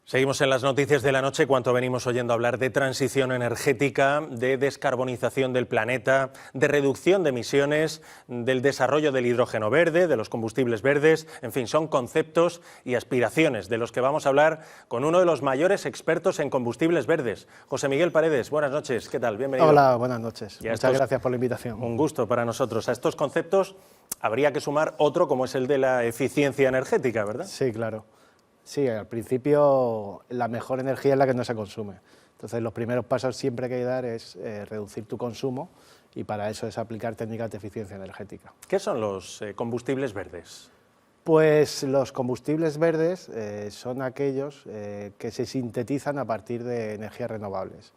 Seguimos en las noticias de la noche, cuanto venimos oyendo hablar de transición energética, de descarbonización del planeta, de reducción de emisiones, del desarrollo del hidrógeno verde, de los combustibles verdes, en fin, son conceptos y aspiraciones de los que vamos a hablar con uno de los mayores expertos en combustibles verdes. José Miguel Paredes, buenas noches, ¿qué tal? Bienvenido. Hola, buenas noches. Muchas gracias por la invitación. Un gusto para nosotros. A estos conceptos habría que sumar otro como es el de la eficiencia energética, ¿verdad? Sí, claro. Sí, al principio la mejor energía es la que no se consume. Entonces los primeros pasos siempre que hay que dar es reducir tu consumo y para eso es aplicar técnicas de eficiencia energética. ¿Qué son los combustibles verdes? Pues los combustibles verdes son aquellos que se sintetizan a partir de energías renovables.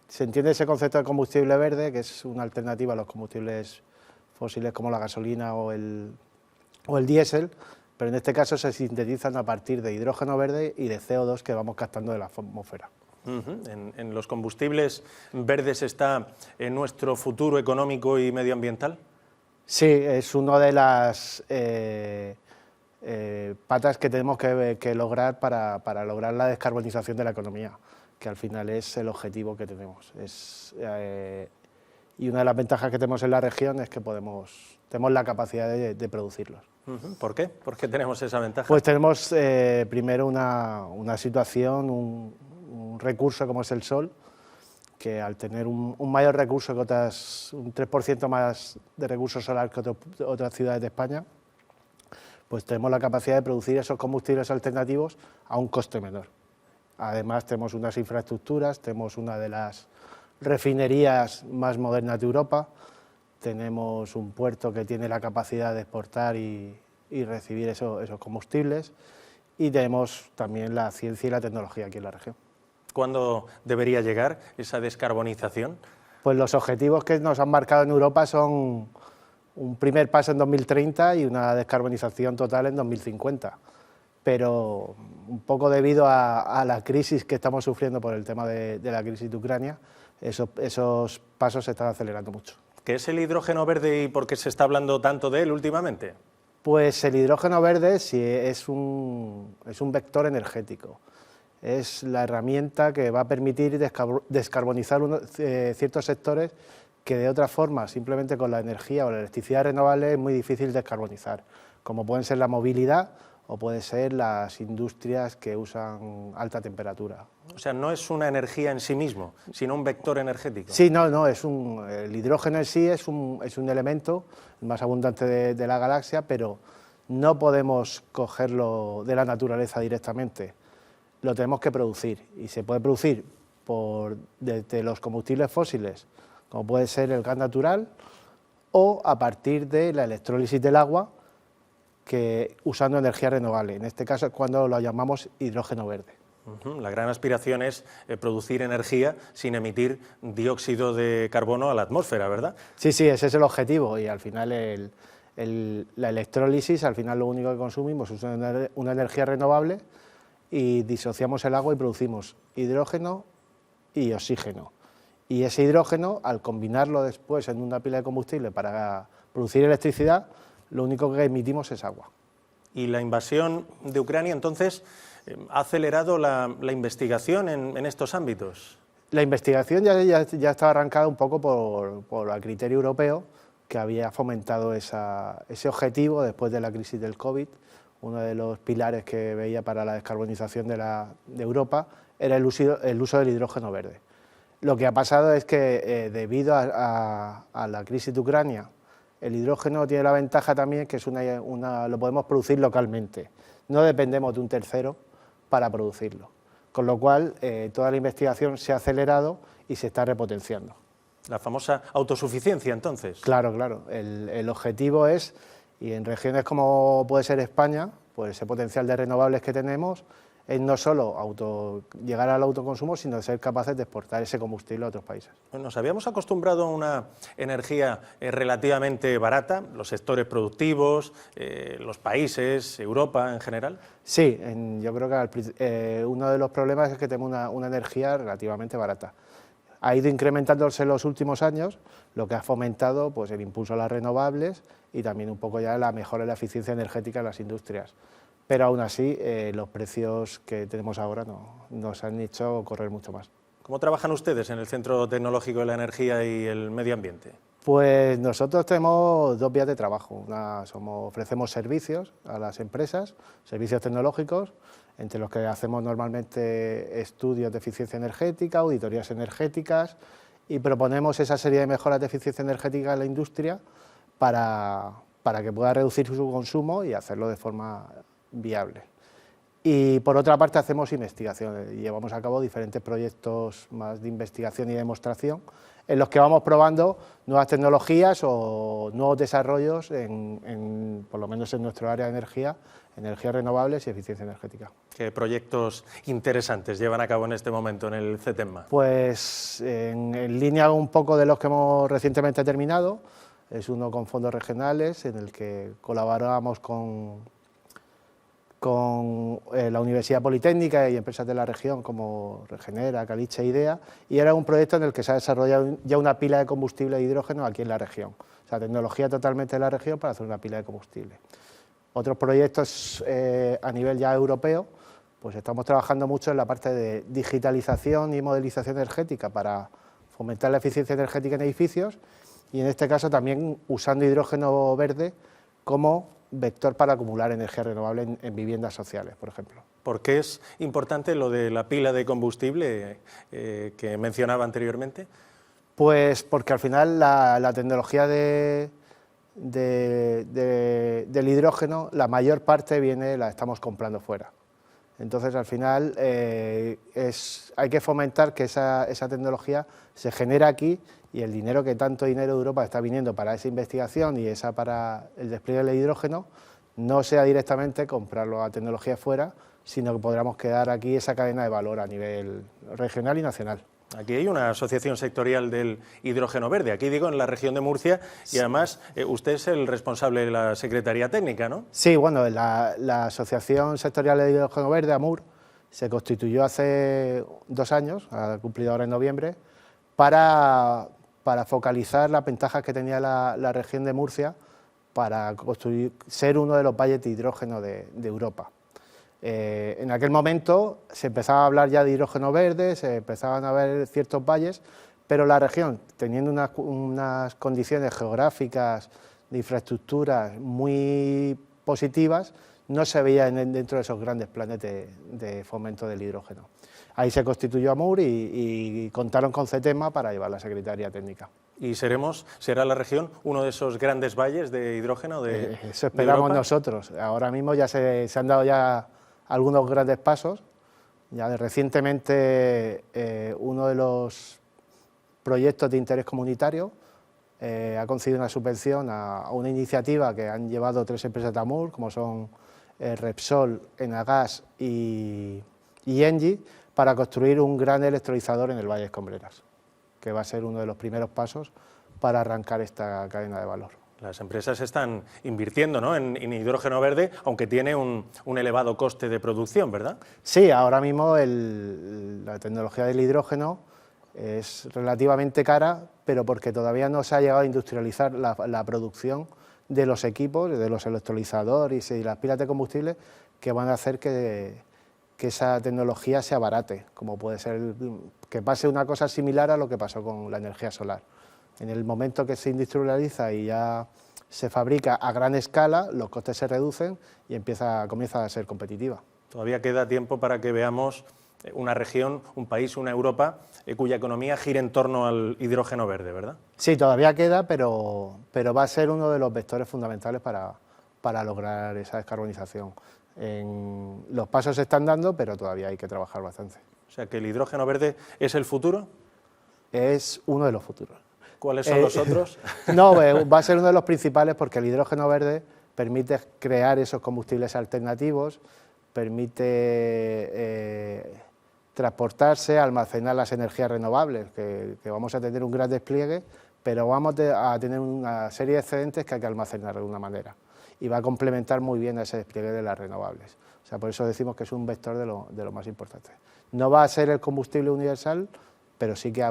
Se entiende ese concepto de combustible verde, que es una alternativa a los combustibles fósiles como la gasolina o el diésel, pero en este caso se sintetizan a partir de hidrógeno verde y de CO2 que vamos captando de la atmósfera. ¿En los combustibles verdes está nuestro futuro económico y medioambiental? Sí, es una de las patas que tenemos que lograr para lograr la descarbonización de la economía, que al final es el objetivo que tenemos. Y una de las ventajas que tenemos en la región es que tenemos la capacidad de producirlos. ¿Por qué? ¿Por qué tenemos esa ventaja? Pues tenemos primero una situación, un recurso como es el sol, que al tener un mayor recurso que un 3% más de recursos solar que otras ciudades de España, pues tenemos la capacidad de producir esos combustibles alternativos a un coste menor. Además tenemos unas infraestructuras, tenemos una de las refinerías más modernas de Europa, tenemos un puerto que tiene la capacidad de exportar y recibir esos combustibles y tenemos también la ciencia y la tecnología aquí en la región. ¿Cuándo debería llegar esa descarbonización? Pues los objetivos que nos han marcado en Europa son un primer paso en 2030 y una descarbonización total en 2050. Pero un poco debido a la crisis que estamos sufriendo por el tema de la crisis de Ucrania, esos pasos se están acelerando mucho. ¿Qué es el hidrógeno verde y por qué se está hablando tanto de él últimamente? Pues el hidrógeno verde sí es un vector energético. Es la herramienta que va a permitir descarbonizar ciertos sectores que de otra forma, simplemente con la energía o la electricidad renovable, es muy difícil descarbonizar, como pueden ser la movilidad o pueden ser las industrias que usan alta temperatura. O sea, no es una energía en sí mismo, sino un vector energético. Sí, no, el hidrógeno en sí es un elemento más abundante de la galaxia, pero no podemos cogerlo de la naturaleza directamente. Lo tenemos que producir y se puede producir desde los combustibles fósiles, como puede ser el gas natural, o a partir de la electrólisis del agua, usando energía renovable. En este caso es cuando lo llamamos hidrógeno verde. La gran aspiración es producir energía sin emitir dióxido de carbono a la atmósfera, ¿verdad? Sí, ese es el objetivo y al final la electrólisis, al final lo único que consumimos es una energía renovable y disociamos el agua y producimos hidrógeno y oxígeno. Y ese hidrógeno, al combinarlo después en una pila de combustible para producir electricidad, lo único que emitimos es agua. ¿Y la invasión de Ucrania, entonces, ha acelerado la investigación en estos ámbitos? La investigación ya estaba arrancada un poco por el criterio europeo, que había fomentado ese objetivo después de la crisis del COVID. Uno de los pilares que veía para la descarbonización de Europa era el uso del hidrógeno verde. Lo que ha pasado es que debido a la crisis de Ucrania, el hidrógeno tiene la ventaja también que lo podemos producir localmente. No dependemos de un tercero para producirlo. Con lo cual, toda la investigación se ha acelerado y se está repotenciando. La famosa autosuficiencia, entonces. Claro. El objetivo es, y en regiones como puede ser España, pues ese potencial de renovables que tenemos, es no solo llegar al autoconsumo, sino ser capaces de exportar ese combustible a otros países. Nos habíamos acostumbrado a una energía relativamente barata, los sectores productivos, los países, Europa en general. Sí, yo creo que uno de los problemas es que tenemos una energía relativamente barata. Ha ido incrementándose en los últimos años, lo que ha fomentado pues, el impulso a las renovables y también un poco ya la mejora de la eficiencia energética en las industrias. pero aún así los precios que tenemos ahora nos han hecho correr mucho más. ¿Cómo trabajan ustedes en el Centro Tecnológico de la Energía y el Medio Ambiente? Pues nosotros tenemos dos vías de trabajo. Ofrecemos servicios a las empresas, servicios tecnológicos, entre los que hacemos normalmente estudios de eficiencia energética, auditorías energéticas, y proponemos esa serie de mejoras de eficiencia energética en la industria para que pueda reducir su consumo y hacerlo de forma viable. Y por otra parte hacemos investigación, llevamos a cabo diferentes proyectos más de investigación y demostración en los que vamos probando nuevas tecnologías o nuevos desarrollos, por lo menos en nuestro área de energías renovables y eficiencia energética. ¿Qué proyectos interesantes llevan a cabo en este momento en el CETEMMA? Pues en línea un poco de los que hemos recientemente terminado, es uno con fondos regionales en el que colaboramos con la Universidad Politécnica y empresas de la región como Regenera, Caliche, IDEA, y era un proyecto en el que se ha desarrollado ya una pila de combustible de hidrógeno aquí en la región, o sea, tecnología totalmente de la región para hacer una pila de combustible. Otros proyectos a nivel ya europeo, pues estamos trabajando mucho en la parte de digitalización y modelización energética para fomentar la eficiencia energética en edificios y en este caso también usando hidrógeno verde como vector para acumular energía renovable en viviendas sociales, por ejemplo. ¿Por qué es importante lo de la pila de combustible que mencionaba anteriormente? Pues porque al final la tecnología del hidrógeno, la mayor parte la estamos comprando fuera. Entonces, al final, hay que fomentar que esa tecnología se genere aquí y el dinero tanto dinero de Europa está viniendo para esa investigación y para el despliegue del hidrógeno, no sea directamente comprarlo a tecnología fuera, sino que podamos quedar aquí esa cadena de valor a nivel regional y nacional. Aquí hay una asociación sectorial del hidrógeno verde, aquí digo en la región de Murcia, y además usted es el responsable de la Secretaría Técnica, ¿no? Sí, bueno, la Asociación Sectorial de Hidrógeno Verde, AMUR, se constituyó hace 2 años, ha cumplido ahora en noviembre, para focalizar las ventajas que tenía la región de Murcia para ser uno de los valles de hidrógeno de Europa. En aquel momento se empezaba a hablar ya de hidrógeno verde, se empezaban a ver ciertos valles, pero la región, teniendo unas condiciones geográficas de infraestructuras muy positivas, no se veía dentro de esos grandes planes de fomento del hidrógeno. Ahí se constituyó AMUR y contaron con CETEMMA para llevar la Secretaría Técnica. ¿Y será la región uno de esos grandes valles de hidrógeno de eso esperamos Europa? Nosotros. Ahora mismo ya se han dado ya algunos grandes pasos. Ya recientemente uno de los proyectos de interés comunitario ha concedido una subvención a una iniciativa que han llevado 3 empresas de AMUR, como son Repsol, Enagas y Engie, para construir un gran electrolizador en el Valle de Escombreras, que va a ser uno de los primeros pasos para arrancar esta cadena de valor. Las empresas están invirtiendo, ¿no?, en hidrógeno verde, aunque tiene un elevado coste de producción, ¿verdad? Sí, ahora mismo la tecnología del hidrógeno es relativamente cara, pero porque todavía no se ha llegado a industrializar la producción de los equipos, de los electrolizadores y las pilas de combustible que van a hacer que esa tecnología se abarate, como puede ser que pase una cosa similar a lo que pasó con la energía solar. En el momento que se industrializa y ya se fabrica a gran escala, los costes se reducen y comienza a ser competitiva. Todavía queda tiempo para que veamos una región, un país, una Europa, cuya economía gire en torno al hidrógeno verde, ¿verdad? Sí, todavía queda, pero va a ser uno de los vectores fundamentales para lograr esa descarbonización. Los pasos se están dando, pero todavía hay que trabajar bastante. O sea, que el hidrógeno verde es el futuro. Es uno de los futuros. ¿Cuáles son los otros? No, va a ser uno de los principales porque el hidrógeno verde permite crear esos combustibles alternativos, permite transportarse, almacenar las energías renovables, que vamos a tener un gran despliegue, pero vamos a tener una serie de excedentes que hay que almacenar de alguna manera. Y va a complementar muy bien a ese despliegue de las renovables. O sea, por eso decimos que es un vector de lo más importante. No va a ser el combustible universal, pero sí que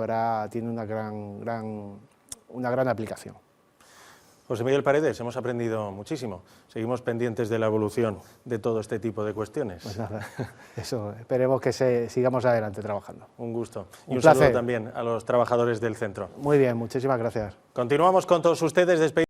tiene una gran aplicación. José Miguel Paredes, hemos aprendido muchísimo. Seguimos pendientes de la evolución de todo este tipo de cuestiones. Pues nada, eso, esperemos que sigamos adelante trabajando. Un gusto. Y Un un saludo placer. también a los trabajadores del centro. Muy bien, muchísimas gracias. Continuamos con todos ustedes.